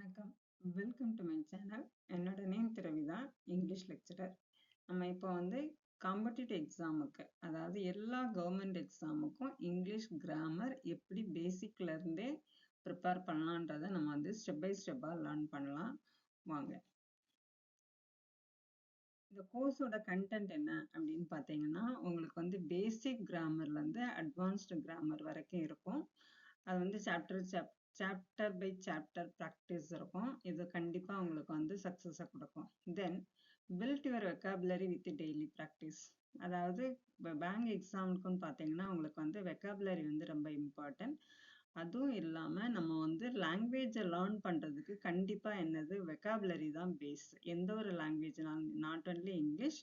வணக்கம். Welcome to my channel. என்னோட name திரவிதா, English lecturer. நம்ம இப்போ வந்து காம்படிட்டிவ் எக்ஸாமுக்கு, அதாவது எல்லா கவர்மெண்ட் எக்ஸாமுக்கும் இங்கிலீஷ் கிராமர் எப்படி பேசிக்ல இருந்தே ப்ரிப்பேர் பண்ணலான்றதை நம்ம வந்து ஸ்டெப் பை ஸ்டெப்பாக லேர்ன் பண்ணலாம். வாங்க. இந்த கோர்ஸோட கண்டென்ட் என்ன அப்படின்னு பார்த்தீங்கன்னா, உங்களுக்கு வந்து பேசிக் கிராமர்லேருந்து அட்வான்ஸ்டு கிராமர் வரைக்கும் இருக்கும். அது வந்து சாப்டர் பை சாப்டர் ப்ராக்டிஸ் இருக்கும். இது கண்டிப்பாக உங்களுக்கு வந்து சக்ஸஸை கொடுக்கும். Then build your vocabulary with daily practice. அதாவது பேங்க் எக்ஸாமுக்குன்னு பார்த்தீங்கன்னா உங்களுக்கு வந்து வெக்காபுலரி வந்து ரொம்ப இம்பார்ட்டன்ட். அதுவும் இல்லாமல் நம்ம வந்து லாங்குவேஜை லேர்ன் பண்ணுறதுக்கு கண்டிப்பாக என்னது வெக்காபுலரி தான் பேஸ். எந்த ஒரு லாங்குவேஜ்னாலும், நாட் ஒன்லி இங்கிலீஷ்,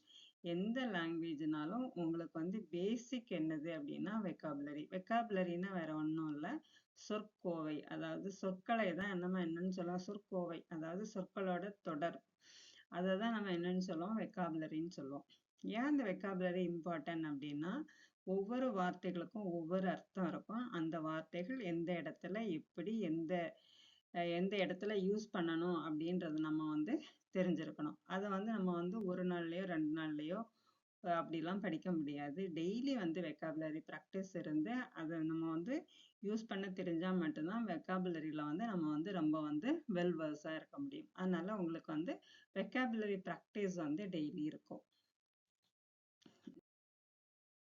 எந்த லாங்குவேஜ்னாலும் உங்களுக்கு வந்து பேசிக் என்னது அப்படின்னா வெக்காபுலரி. வெக்காபுலரின்னா வேற ஒன்றும் இல்லை, சொற்கோவை. அதாவது சொற்களை தான் நம்ம என்னன்னு சொல்லுவோம், சொற்கோவை. அதாவது சொற்களோட தொடர். அதை தான் நம்ம என்னன்னு சொல்லுவோம், வெக்காபுலரின்னு சொல்லுவோம். ஏன் இந்த வெக்காபுலரி இம்பார்ட்டன்ட் அப்படின்னா, ஒவ்வொரு வார்த்தைகளுக்கும் ஒவ்வொரு அர்த்தம் இருக்கும். அந்த வார்த்தைகள் எந்த இடத்துல எப்படி எந்த இடத்துல யூஸ் பண்ணணும் அப்படின்றது நம்ம வந்து தெரிஞ்சிருக்கணும். அதை வந்து நம்ம வந்து ஒரு நாள்லயோ 2 நாள்லயோ அப்படிலாம் படிக்க முடியாது. டெய்லி வந்து வெக்காபுலரி ப்ராக்டிஸ் இருந்து அதை நம்ம வந்து யூஸ் பண்ண தெரிஞ்சால் மட்டும்தான் வெக்காபுலரியில் வந்து நம்ம வந்து ரொம்ப வந்து வெல் வர்ஸாக இருக்க முடியும். அதனால உங்களுக்கு வந்து வெக்காபுலரி ப்ராக்டிஸ் வந்து டெய்லி இருக்கும்.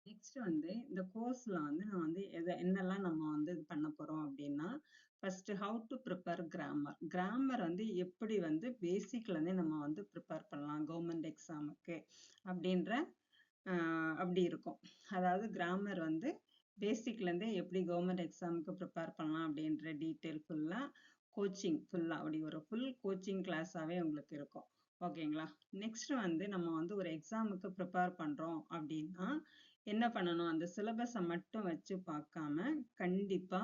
நெக்ஸ்ட் வந்து இந்த கோர்ஸ்ல வந்து நான் வந்து என்னெல்லாம் நம்ம வந்து இது பண்ண போறோம் அப்படின்னா, first how to prepare grammar. Grammar வந்து எப்படி வந்து பேசிக்ல இருந்தே நம்ம வந்து ப்ரிப்பேர் பண்ணலாம் கவர்மெண்ட் எக்ஸாமுக்கு அப்படின்ற அப்படி இருக்கும். அதாவது கிராமர் வந்து பேசிக்ல இருந்தே எப்படி கவர்மெண்ட் எக்ஸாமுக்கு ப்ரிப்பேர் பண்ணலாம் அப்படின்ற டீட்டெயில் ஃபுல்லா கோச்சிங் ஃபுல்லா அப்படி ஒரு ஃபுல் கோச்சிங் கிளாஸாவே உங்களுக்கு இருக்கும். ஓகேங்களா? நெக்ஸ்ட் வந்து நம்ம வந்து ஒரு எக்ஸாமுக்கு ப்ரிப்பேர் பண்றோம் அப்படின்னா என்ன பண்ணணும், அந்த சிலபஸை மட்டும் வச்சு பார்க்காம கண்டிப்பா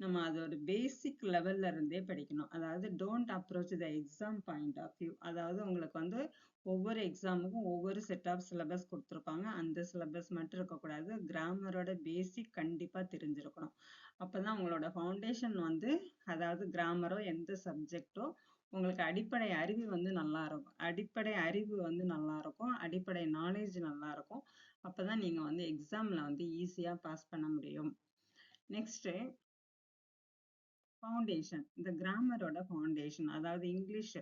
நம்ம அதோட பேசிக் லெவல்ல இருந்தே படிக்கணும். அதாவது don't approach the exam point of view. அதாவது உங்களுக்கு வந்து ஒவ்வொரு எக்ஸாமுக்கும் ஒவ்வொரு செட் ஆஃப் சிலபஸ் கொடுத்துருப்பாங்க. அந்த சிலபஸ் மட்டும் இருக்கக்கூடாது, கிராமரோட பேசிக் கண்டிப்பா தெரிஞ்சிருக்கணும். அப்பதான் உங்களோட ஃபவுண்டேஷன் வந்து, அதாவது கிராமரோ எந்த சப்ஜெக்டோ, உங்களுக்கு அடிப்படை அறிவு வந்து நல்லா இருக்கும். அடிப்படை அறிவு வந்து நல்லா இருக்கும், அடிப்படை நாலேஜ் நல்லா இருக்கும். அப்பதான் நீங்க வந்து எக்ஸாம்ல வந்து ஈஸியா பாஸ் பண்ண முடியும். Next foundation. இந்த கிராமரோட ஃபவுண்டேஷன், அதாவது இங்கிலீஷ்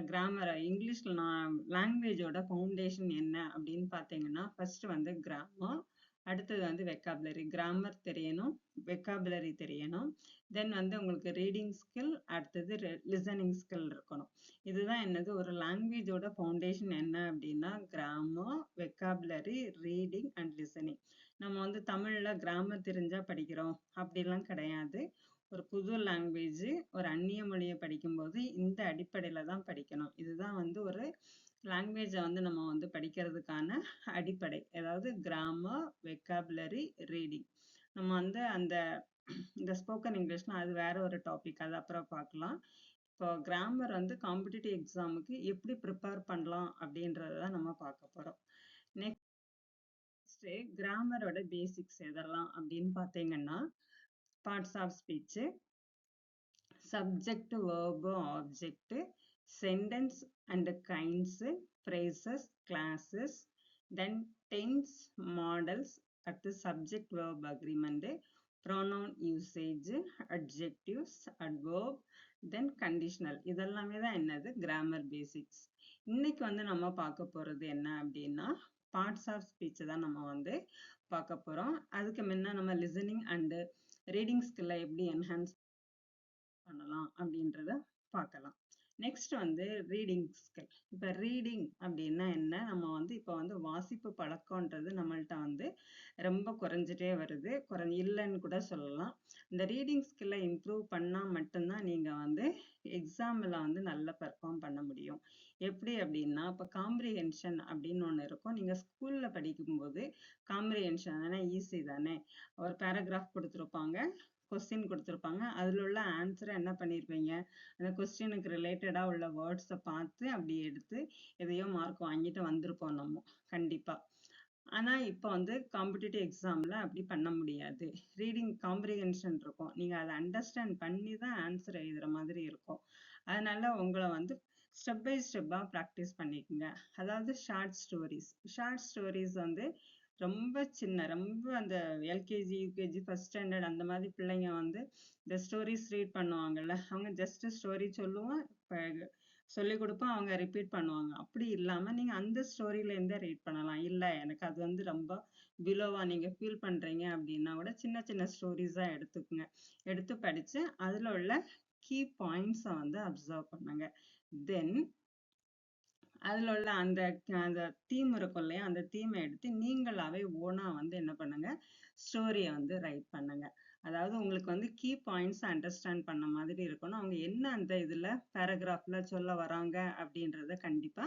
கிராமர், இங்கிலீஷ்ல நான் லாங்குவேஜோட ஃபவுண்டேஷன் என்ன அப்படின்னு பார்த்தீங்கன்னா, ஃபர்ஸ்ட் வந்து கிராமர், அடுத்தது வந்து வெக்காபுலரி. கிராமர் தெரியணும், வெக்காபுலரி தெரியணும். தென் வந்து உங்களுக்கு ரீடிங் ஸ்கில், அடுத்தது லிசனிங் ஸ்கில் இருக்கணும். இதுதான் என்னது ஒரு லாங்குவேஜோட ஃபவுண்டேஷன் என்ன அப்படின்னா, grammar, vocabulary, reading and listening. நம்ம வந்து தமிழ்ல கிராமர் தெரிஞ்சா படிக்கிறோம் அப்படிலாம் கிடையாது. ஒரு புது லாங்குவேஜ், ஒரு அந்நிய மொழியை படிக்கும்போது இந்த அடிப்படையில தான் படிக்கணும். இதுதான் வந்து ஒரு லாங்குவேஜை வந்து நம்ம வந்து படிக்கிறதுக்கான அடிப்படை. அதாவது கிராமர், வெக்காபுலரி, ரீடிங். நம்ம வந்து இந்த ஸ்போக்கன் இங்கிலீஷ்னா அது வேற ஒரு டாபிக், அது அப்புறம் பார்க்கலாம். இப்போ கிராமர் வந்து காம்படிட்டிவ் எக்ஸாமுக்கு எப்படி ப்ரிப்பேர் பண்ணலாம் அப்படின்றத நம்ம பார்க்க போறோம். நெக்ஸ்ட் கிராமரோட பேசிக்ஸ் எதெல்லாம் அப்படின்னு பார்த்தீங்கன்னா, parts of speech, subject, verb, object, sentence and kinds, phrases, classes, then tense, models, at the subject verb agreement, pronoun usage, adjectives, adverb, then conditional. இதெல்லாமே தான் என்னது கிராமர் பேசிக்ஸ். இன்னைக்கு வந்து நம்ம பார்க்க போறது என்ன அப்படின்னா, பார்ட்ஸ் ஆஃப் ஸ்பீச் தான் நம்ம வந்து பார்க்க போறோம். அதுக்கு முன்ன நம்ம லிசனிங் அண்ட் ரீடிங் ஸ்கில்லை எப்படி என்ஹான்ஸ் பண்ணலாம் அப்படின்றத பார்க்கலாம். நெக்ஸ்ட் வந்து ரீடிங் ஸ்கில். இப்போ ரீடிங் அப்படின்னா என்ன, நம்ம வந்து இப்போ வந்து வாசிப்பு பழக்கம்ன்றது நம்மள்ட்ட வந்து ரொம்ப குறைஞ்சிட்டே வருது, இல்லைன்னு கூட சொல்லலாம். இந்த ரீடிங் ஸ்கில்லை இம்ப்ரூவ் பண்ணால் மட்டும்தான் நீங்கள் வந்து எக்ஸாமில் வந்து நல்லா பெர்ஃபார்ம் பண்ண முடியும். எப்படி அப்படின்னா, இப்போ காம்ப்ரிஹென்ஷன் அப்படின்னு ஒன்று இருக்கும். நீங்கள் ஸ்கூலில் படிக்கும்போது காம்ப்ரிஹென்ஷன் தானே, ஈஸி தானே. ஒரு பேராகிராஃப் கொடுத்துருப்பாங்க, கொஸ்டின் கொடுத்துருப்பாங்க, அதில் உள்ள ஆன்சரை என்ன பண்ணியிருப்பீங்க, அந்த கொஸ்டினுக்கு ரிலேட்டடாக உள்ள வேர்ட்ஸை பார்த்து அப்படி எடுத்து எதையோ மார்க் வாங்கிட்டு வந்திருப்போம் நம்ம கண்டிப்பாக. ஆனா இப்ப வந்து காம்படிட்டிவ் எக்ஸாம்ல அப்படி பண்ண முடியாது. ரீடிங் காம்ப்ரிஹென்ஷன் இருக்கும். நீங்க அதை அண்டர்ஸ்டாண்ட் பண்ணி தான் ஆன்சர் எழுதுற மாதிரி இருக்கும். அதனால உங்களை வந்து ஸ்டெப் பை ஸ்டெப்பா ப்ராக்டிஸ் பண்ணிக்கோங்க. அதாவது ஷார்ட் ஸ்டோரிஸ் வந்து ரொம்ப சின்ன, ரொம்ப அந்த எல்கேஜி யூகேஜி ஃபர்ஸ்ட் ஸ்டாண்டர்ட் அந்த மாதிரி பிள்ளைங்க வந்து இந்த ஸ்டோரிஸ் ரீட் பண்ணுவாங்கல்ல, அவங்க ஜஸ்ட் ஸ்டோரி சொல்லுவோம், சொல்லி கொடுப்போம், அவங்க ரிப்பீட் பண்ணுவாங்க. அப்படி இல்லாம நீங்க அந்த ஸ்டோரியில இருந்தே ரீட் பண்ணலாம். இல்ல எனக்கு அது வந்து ரொம்ப பிலோவா நீங்க ஃபீல் பண்றீங்க அப்படின்னா கூட சின்ன சின்ன ஸ்டோரிஸா எடுத்துக்குங்க. எடுத்து படிச்சு அதுல உள்ள கீ பாயிண்ட்ஸை வந்து அப்சர்வ் பண்ணுங்க. தென் அதுல உள்ள அந்த அந்த தீம் இருக்கும் இல்லையா, அந்த தீமை எடுத்து நீங்களாவே ஓனா வந்து என்ன பண்ணுங்க, ஸ்டோரியை வந்து ரைட் பண்ணுங்க. அதாவது உங்களுக்கு வந்து கீ பாயிண்ட்ஸ் அண்டர்ஸ்டாண்ட் பண்ண மாதிரி இருக்கணும். அவங்க என்ன அந்த இதுல பேராகிராஃப்ல சொல்ல வராங்க அப்படின்றத கண்டிப்பா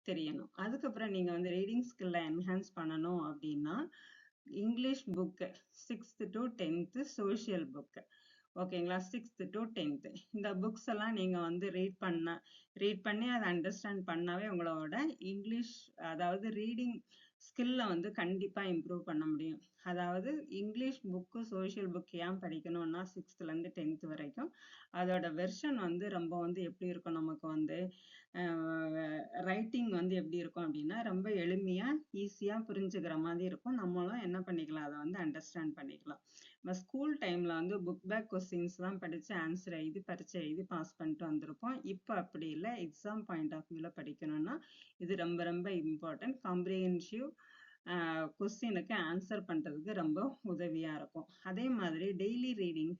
தெரியணும். அதுக்கப்புறம் நீங்க வந்து ரீடிங் ஸ்கில்ல என்ஹான்ஸ் பண்ணணும் அப்படின்னா English book 6th to 10th social book, ஓகேங்களா, 6th to 10th இந்த புக்ஸ் எல்லாம் நீங்க வந்து ரீட் பண்ணி அதை அண்டர்ஸ்டாண்ட் பண்ணாவே உங்களோட இங்கிலீஷ், அதாவது ரீடிங் ஸ்கில்ல வந்து கண்டிப்பா இம்ப்ரூவ் பண்ண முடியும். அதாவது இங்கிலீஷ் புக்கு சோஷியல் புக் ஏன் படிக்கணும்னா 6th ல இருந்து 10th வரைக்கும் அதோட வெர்ஷன் வந்து ரொம்ப வந்து எப்படி இருக்கும், நமக்கு வந்து ரைட்டிங் வந்து எப்படி இருக்கும் அப்படின்னா ரொம்ப எளிமையா ஈஸியா புரிஞ்சுக்கிற மாதிரி இருக்கும். நம்மளும் என்ன பண்ணிக்கலாம், அதை வந்து அண்டர்ஸ்டாண்ட் பண்ணிக்கலாம். நம்ம ஸ்கூல் டைம்ல வந்து புக் பேக் கொஸ்டின்ஸ் தான் படிச்சு ஆன்சர் எழுதி பரீட்சை எழுதி பாஸ் பண்ணிட்டு வந்திருப்போம். இப்போ அப்படி இல்லை. எக்ஸாம் பாயிண்ட் ஆஃப் வியூல படிக்கணும்னா இது ரொம்ப ரொம்ப இம்பார்ட்டன்ட். காம்ப்ரிஹென்சிவ் கொஸ்டினுக்கு ஆன்சர் பண்றதுக்கு ரொம்ப உதவியா இருக்கும். அதே மாதிரி டெய்லி ரீடிங்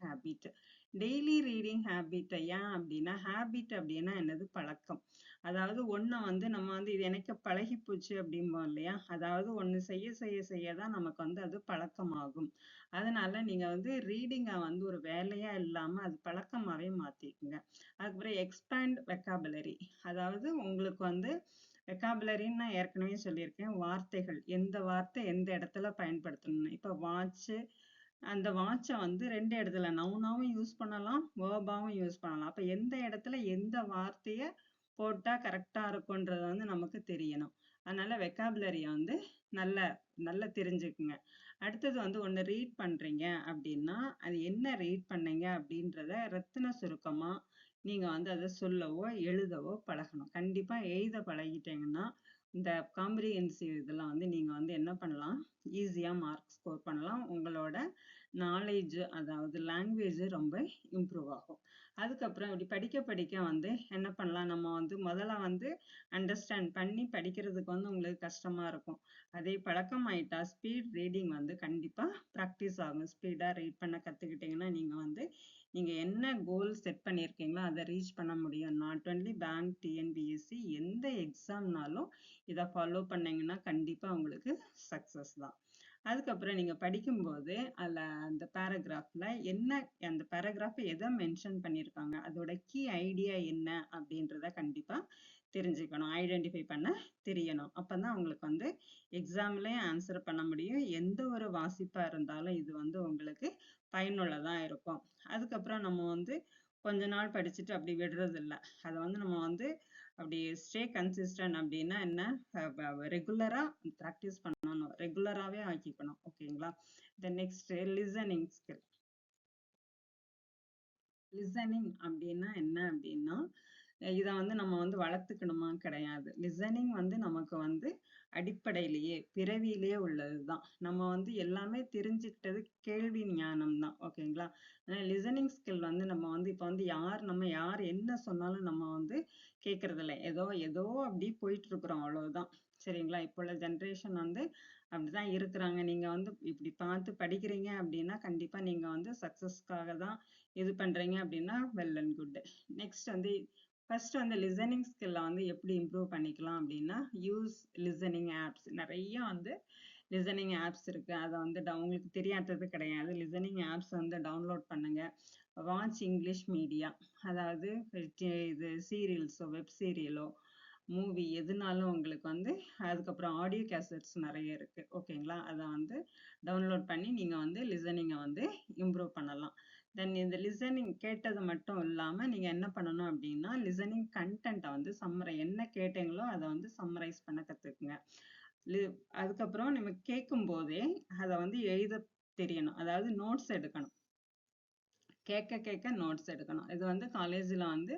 ஹேபிட் ஏன் அப்படின்னா, ஹேபிட் அப்படின்னா என்னது, பழக்கம். அதாவது ஒண்ணை வந்து நம்ம வந்து இது எனக்கு பழகி போச்சு அப்படிம்போம் இல்லையா, அதாவது ஒண்ணு செய்ய செய்ய செய்யதான் நமக்கு வந்து அது பழக்கமாகும். அதனால நீங்க வந்து ரீடிங்கை வந்து ஒரு வேலையா இல்லாம அது பழக்கமாவே மாத்திக்குங்க. அதுக்கப்புறம் எக்ஸ்பேண்ட் வெக்காபுலரி, அதாவது உங்களுக்கு வந்து வெக்காபுலரின்னு நான் ஏற்கனவே சொல்லியிருக்கேன். வார்த்தைகள், எந்த வார்த்தை எந்த இடத்துல பயன்படுத்தணும். இப்ப வாட்ச், அந்த வாட்சை வந்து ரெண்டு இடத்துல நவுனாவும் யூஸ் பண்ணலாம், வேர்பாவும் யூஸ் பண்ணலாம். அப்ப எந்த இடத்துல எந்த வார்த்தைய போட்டா கரெக்டா இருக்கும்ன்றது வந்து நமக்கு தெரியணும். அதனால வெக்காபுலரிய வந்து நல்ல நல்லா தெரிஞ்சுக்குங்க. அடுத்தது வந்து ஒண்ணு ரீட் பண்றீங்க அப்படின்னா அது என்ன ரீட் பண்ணீங்க அப்படின்றத ரத்தின சுருக்கமா நீங்க வந்து அதை சொல்லவோ எழுதவோ பழகணும். கண்டிப்பா எழுத பழகிட்டீங்கன்னா இந்த காம்ப்ரிஹென்சிவ் இதெல்லாம் வந்து நீங்க வந்து என்ன பண்ணலாம், ஈஸியா மார்க் ஸ்கோர் பண்ணலாம். உங்களோட நாலேஜ், அதாவது லாங்குவேஜ் ரொம்ப இம்ப்ரூவ் ஆகும். அதுக்கப்புறம் இப்படி படிக்க படிக்க வந்து என்ன பண்ணலாம், நம்ம வந்து முதல்ல வந்து அண்டர்ஸ்டாண்ட் பண்ணி படிக்கிறதுக்கு வந்து உங்களுக்கு கஷ்டமா இருக்கும். அதே பழக்கம் ஆயிட்டா ஸ்பீட் ரீடிங் வந்து கண்டிப்பா ப்ராக்டிஸ் ஆகும். ஸ்பீடா ரீட் பண்ண கத்துக்கிட்டீங்கன்னா நீங்க என்ன கோல் செட் பண்ணியிருக்கீங்களோ அதை ரீச் பண்ண முடியும். நாட் ஒன்லி பேங்க், டிஎன்பிஎஸ்சி, எந்த எக்ஸாம்னாலும் இதை ஃபாலோ பண்ணீங்கன்னா கண்டிப்பா உங்களுக்கு சக்சஸ் தான். அதுக்கப்புறம் நீங்க படிக்கும்போது அதுல அந்த பேராகிராஃப்ல என்ன, அந்த பேராகிராஃப் எதை மென்ஷன் பண்ணியிருக்காங்க, அதோட கீ ஐடியா என்ன அப்படின்றத கண்டிப்பா தெரிஞ்சுக்கணும், ஐடென்டிஃபை பண்ண தெரியணும். அப்பதான் உங்களுக்கு வந்து எக்ஸாம்லயும் ஆன்சர் பண்ண முடியும். எந்த ஒரு வாசிப்பா இருந்தாலும் இது வந்து உங்களுக்கு பயனுள்ளதா இருக்கும். அதுக்கப்புறம் நம்ம வந்து கொஞ்ச நாள் படிச்சுட்டு அப்படி விடுறது இல்லை. அதை வந்து நம்ம வந்து அப்படி ஸ்டே கன்சிஸ்டன்ட் அப்படின்னா என்ன, ரெகுலரா ப்ராக்டிஸ் பண்ணணும், ரெகுலராகவே ஆக்கிக்கணும். ஓகேங்களா. The next listening skill. Listening அப்படின்னா என்ன அப்படின்னா, இதை வந்து நம்ம வந்து வளர்த்துக்கணுமா கிடையாது. லிசனிங் வந்து நமக்கு வந்து அடிப்படையிலேயே பிறவியிலேயே உள்ளதுதான். நம்ம வந்து எல்லாமே தெரிஞ்சுக்கிட்டது கேள்வி ஞானம் தான். ஓகேங்களா. லிசனிங் ஸ்கில் வந்து நம்ம வந்து இப்போ வந்து யார் என்ன சொன்னாலும் நம்ம வந்து கேட்கறது இல்லை. ஏதோ ஏதோ அப்படி போயிட்டு இருக்கிறோம், அவ்வளவுதான். சரிங்களா. இப்போ உள்ள ஜென்ரேஷன் வந்து அப்படிதான் இருக்கிறாங்க. நீங்க வந்து இப்படி பார்த்து படிக்கிறீங்க அப்படின்னா கண்டிப்பா நீங்க வந்து சக்சஸ்க்காக தான் இது பண்றீங்க அப்படின்னா வெல் அண்ட் குட். நெக்ஸ்ட் வந்து ஃபர்ஸ்ட் வந்து லிசனிங் ஸ்கில்ல வந்து எப்படி இம்ப்ரூவ் பண்ணிக்கலாம் அப்படின்னா, யூஸ் லிசனிங் ஆப்ஸ். நிறைய வந்து லிசனிங் ஆப்ஸ் இருக்கு. அதை வந்து உங்களுக்கு தெரியாதது கிடையாது. லிசனிங் ஆப்ஸ் வந்து டவுன்லோட் பண்ணுங்க. வாட்ச் இங்கிலீஷ் மீடியா, அதாவது இது சீரியல்ஸோ வெப் சீரியலோ மூவி எதுனாலும் உங்களுக்கு வந்து, அதுக்கப்புறம் ஆடியோ கேசட்ஸ் நிறைய இருக்கு. ஓகேங்களா. அதை வந்து டவுன்லோட் பண்ணி நீங்க வந்து லிசனிங்கை வந்து இம்ப்ரூவ் பண்ணலாம். தென் இந்த லிசனிங் கேட்டது மட்டும் இல்லாம நீங்க என்ன பண்ணணும் அப்படின்னா லிசனிங் கண்டென்ட்டை வந்து என்ன கேட்டீங்களோ அதை வந்து சம்மரைஸ் பண்ண கத்துக்குங்க. அதுக்கப்புறம் நம்ம கேட்கும் போதே அதை வந்து எழுத தெரியணும். அதாவது நோட்ஸ் எடுக்கணும். கேட்க கேட்க நோட்ஸ் எடுக்கணும். இது வந்து காலேஜ்ல வந்து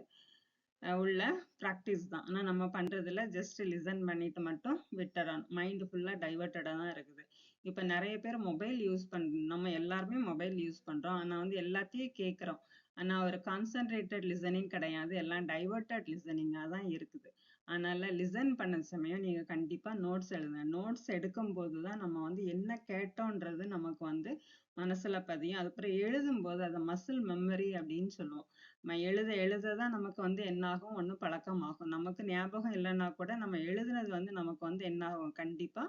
உள்ள ப்ராக்டிஸ் தான். ஆனா நம்ம பண்றதுல ஜஸ்ட் லிசன் பண்ணிட்டு மட்டும் விட்டுறோம். மைண்ட் ஃபுல்லா டைவர்ட்டடா தான் இருக்குது. இப்ப நிறைய பேர் மொபைல் யூஸ் நம்ம எல்லாருமே மொபைல் யூஸ் பண்றோம். ஆனா வந்து எல்லாத்தையும் கேட்கிறோம். ஆனா ஒரு கான்சென்ட்ரேட்டட் லிசனிங் கிடையாது. எல்லாம் டைவர்ட்டட் லிசனிங்கா தான் இருக்குது. அதனால லிசன் பண்ண சமயம் நீங்க கண்டிப்பா நோட்ஸ் எழுதுங்க. நோட்ஸ் எடுக்கும் போதுதான் நம்ம வந்து என்ன கேட்டோன்றது நமக்கு வந்து மனசுல பதியும். அதுக்கப்புறம் எழுதும் போது அதை மசில் மெமரி அப்படின்னு சொல்லுவோம். நம்ம எழுத எழுததான் நமக்கு வந்து என்ன ஆகும், ஒண்ணு பழக்கமாகும். நமக்கு ஞாபகம் இல்லைன்னா கூட நம்ம எழுதுனது வந்து நமக்கு வந்து என்ன ஆகும், கண்டிப்பா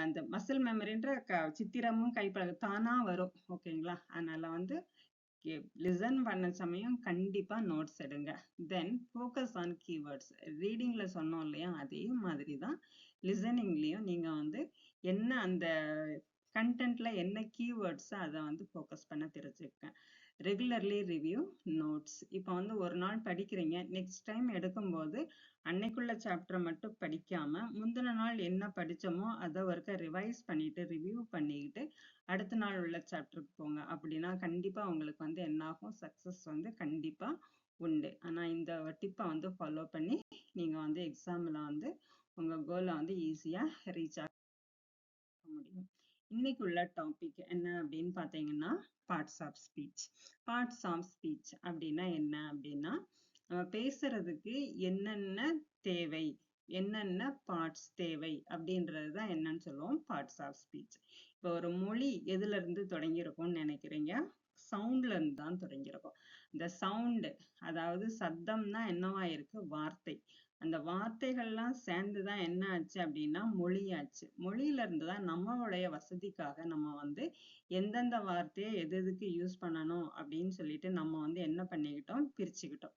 அந்த மசில் மெமரின்ற சித்திரமும் கைப்பழக்கம் தானா வரும். ஓகேங்களா? அதனால வந்து லிசன் பண்ண சமயம் கண்டிப்பா நோட்ஸ் எடுங்க. Then focus on keywords. ரீடிங்ல சொன்னோம் இல்லையா, அதே மாதிரி தான் லிசனிங்லயும் நீங்க வந்து என்ன அந்த கண்டென்ட்ல என்ன கீவேர்ட்ஸ் அதை வந்து ஃபோக்கஸ் பண்ண தெரிஞ்சுக்கங்க. Regularly review notes. இப்போ வந்து ஒரு நாள் படிக்கிறீங்க, நெக்ஸ்ட் டைம் எடுக்கும்போது அன்னைக்குள்ள சாப்டரை மட்டும் படிக்காம முந்தின நாள் என்ன படிச்சோமோ அதை ஒருக்க ரிவைஸ் பண்ணிட்டு ரிவ்யூ பண்ணிக்கிட்டு அடுத்த நாள் உள்ள சாப்டருக்கு போங்க. அப்படின்னா கண்டிப்பா உங்களுக்கு வந்து என்ன ஆகும், சக்சஸ் வந்து கண்டிப்பா உண்டு. ஆனா இந்த டிப்பை வந்து ஃபாலோ பண்ணி நீங்க வந்து எக்ஸாம்ல வந்து உங்க கோலை வந்து ஈஸியா ரீச் ஆக முடியும். இன்னைக்கு உள்ள டாபிக் என்ன அப்படின்னு பாத்தீங்கன்னா, parts of speech. Parts of speech அப்படின்னா என்ன அப்படின்னா, நம்ம பேசுறதுக்கு என்னென்ன தேவை, என்னென்ன பார்ட்ஸ் தேவை அப்படின்றதுதான் என்னன்னு சொல்லுவோம் பார்ட்ஸ் ஆஃப் ஸ்பீச். இப்போ ஒரு மொழி எதுல இருந்து தொடங்கி இருக்கும்னு நினைக்கிறீங்க? சவுண்ட்ல இருந்து தான் தொடங்கியிருக்கும். இந்த சவுண்டு, அதாவது சத்தம்னா என்னவா இருக்கு, வார்த்தை. அந்த வார்த்தைகள்லாம் சேர்ந்துதான் என்ன ஆச்சு அப்படின்னா மொழியாச்சு. மொழியில இருந்துதான் நம்மளுடைய வசதிக்காக நம்ம வந்து எந்தெந்த வார்த்தையை எது எதுக்கு யூஸ் பண்ணணும் அப்படின்னு சொல்லிட்டு நம்ம வந்து என்ன பண்ணிக்கிட்டோம், பிரிச்சுக்கிட்டோம்.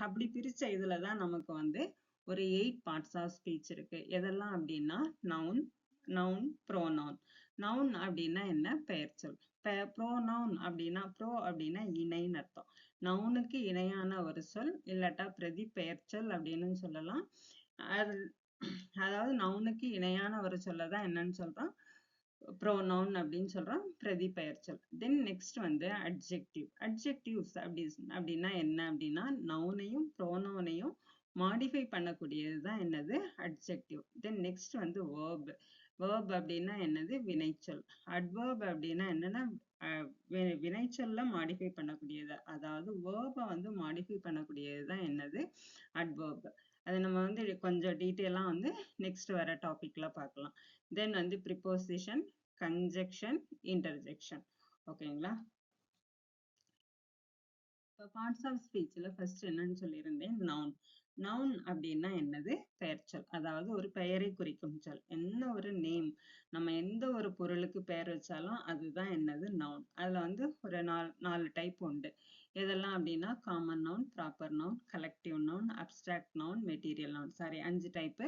அப்படி பிரிச்ச இதுலதான் நமக்கு வந்து ஒரு 8 பார்ட்ஸ் ஆஃப் ஸ்பீச் இருக்கு. எதெல்லாம் அப்படின்னா நவுன், நவுன், ப்ரோனவுன். நவுன் அப்படின்னா என்ன, பெயர்ச்சொல். ப்ரோனவுன் அப்படின்னா, ப்ரோ அப்படின்னா இணைன்னு அர்த்தம். நவுனுக்கு இணையான ஒரு சொல், இல்லாட்டா பிரதி பெயர்ச்சொல் அப்படின்னு சொல்லலாம். அதாவது நவுனுக்கு இணையான ஒரு சொல்லதான் என்னன்னு சொல்றோம், ப்ரோனவுன் அப்படின்னு சொல்றோம், பிரதி பெயர்ச்சொல். தென் நெக்ஸ்ட் வந்து அட்ஜெக்டிவ். அட்ஜெக்டிவ்ஸ் அப்படின்னா என்ன அப்படின்னா, நவுனையும் ப்ரோனவுனையும் மாடிஃபை பண்ணக்கூடியதுதான் என்னது, அட்ஜெக்டிவ். தென் நெக்ஸ்ட் வந்து வேர்ப். வேர்ப் அப்படின்னா என்னது, வினைச்சொல். அட்வர்ப் அப்படின்னா என்னன்னா வினைச்சொல்ல மாடிஃபை பண்ணக்கூடியது. அதாவது வேர்பை வந்து மாடிஃபை பண்ணக்கூடியதுதான் என்னது, அட்வர்ப். அதை நம்ம வந்து கொஞ்சம் டீட்டெயிலா வந்து நெக்ஸ்ட் வர டாபிக்ல பார்க்கலாம். தென் வந்து ப்ரிப்போசிஷன், கன்ஜெக்ஷன், இன்டர்ஜெக்ஷன். ஓகேங்களா? இப்போ பார்ட்ஸ் ஆஃப் ஸ்பீச்ல ஃபர்ஸ்ட் என்னன்னு சொல்லியிருந்தேன், நவுன். நவுன் அப்படின்னா என்னது, பெயர்ச்சொல். அதாவது ஒரு பெயரை குறிக்கும் சொல். என்ன ஒரு நேம், நம்ம எந்த ஒரு பொருளுக்கு பெயர் வச்சாலும் அதுதான் என்னது, நவுன். அதுல வந்து ஒரு நாலு டைப் உண்டு. எதெல்லாம் அப்படின்னா common noun, proper noun, collective noun, abstract noun, material noun. Sorry, 5 type.